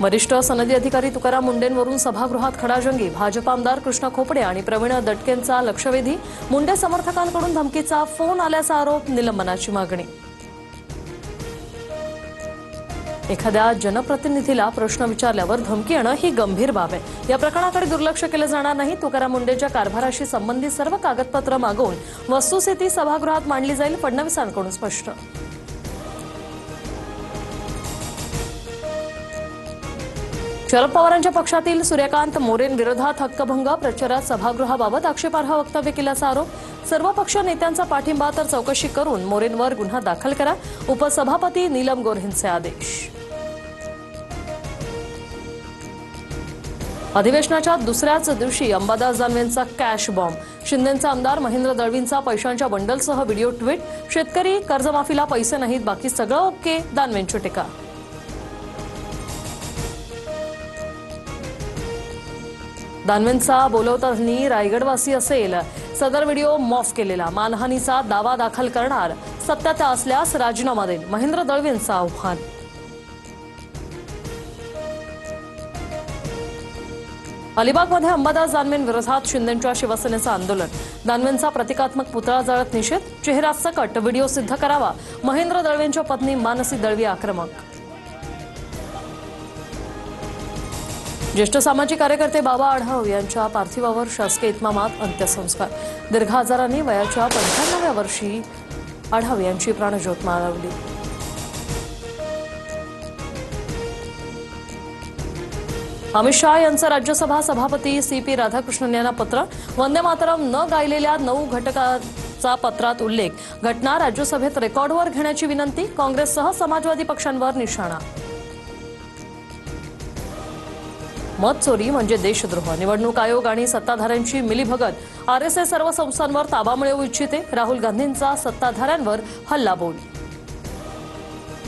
वरिष्ठ सनदी अधिकारी तुकाराम मुंडेंवरून सभागृहात खडाजंगी। भाजप आमदार कृष्णा खोपडे आणि प्रवीण दटकेंचा लक्षवेधी। मुंडे समर्थकांकडून धमकीचा फोन आल्याचा आरोप, निलंबनाची मागणी। एखाद्या जनप्रतिनिधीला प्रश्न विचारल्यावर धमकी येणं ही गंभीर बाब आहे। या प्रकरणाकडे दुर्लक्ष केलं जाणार नाही। तुकाराम मुंडेंच्या कारभाराशी संबंधित सर्व कागदपत्र मागवून वस्तुस्थिती सभागृहात मांडली जाईल, फडणवीसांकडून स्पष्ट। शरद पवारांच्या पक्षातील सूर्यकांत मोरेंविरोधात हक्कभंग प्रचारात सभागृहाबाबत आक्षेपार्ह वक्तव्य केल्याचा आरोप। सर्व पक्ष नेत्यांचा पाठिंबा तर चौकशी करून मोरेंवर गुन्हा दाखल करा, उपसभापती नीलम गोऱ्हेंचे आदेश। अधिवेशनाच्या दुसऱ्याच दिवशी अंबादास दानवेंचा कॅश बॉम्ब। शिंदेंचा आमदार महेंद्र दळवींचा पैशांच्या बंडलसह व्हिडिओ ट्विट। शेतकरी कर्जमाफीला पैसे नाहीत, बाकी सगळं ओके, दानवेंची टीका। दानवेंचा बोलवता धनी रायगडवासी असेल, सदर व्हिडिओ मॉफ केलेला। मानहानीचा दावा दाखल करणार, सत्यता असल्यास राजीनामा देईल, महेंद्र दळवींचं आव्हान। अलिबागमध्ये अंबादास दानवेंविरोधात शिंदेंच्या शिवसेनेचं आंदोलन। दानवेंचा प्रतिकात्मक पुतळा जाळत निषेध। चेहरा सकट व्हिडिओ सिद्ध करावा, महेंद्र दळवींच्या पत्नी मानसी दळवी आक्रमक। ज्येष्ठ सामाजिक कार्यकर्ते बाबा आढाव यांच्या पार्थिवावर शासकीय इतमामात अंत्यसंस्कार। दीर्घ आजारांनी वयाच्या 95व्या वर्षी आढाव यांची प्राणज्योत मालवली। अमित शहा यांचं राज्यसभा सभापती CP राधाकृष्णन यांना पत्र। वंदे मातरम न गायलेल्या 9 घटकाचा पत्रात उल्लेख। घटना राज्यसभेत रेकॉर्डवर घेण्याची विनंती। काँग्रेससह समाजवादी पक्षांवर निशाणा। मत चोरी म्हणजे देशद्रोह। निवडणूक आयोग आणि सत्ताधाऱ्यांची मिलीभगत। RSS सर्व संस्थांवर ताबा मिळवू इच्छिते। राहुल गांधींचा सत्ताधाऱ्यांवर हल्लाबोल।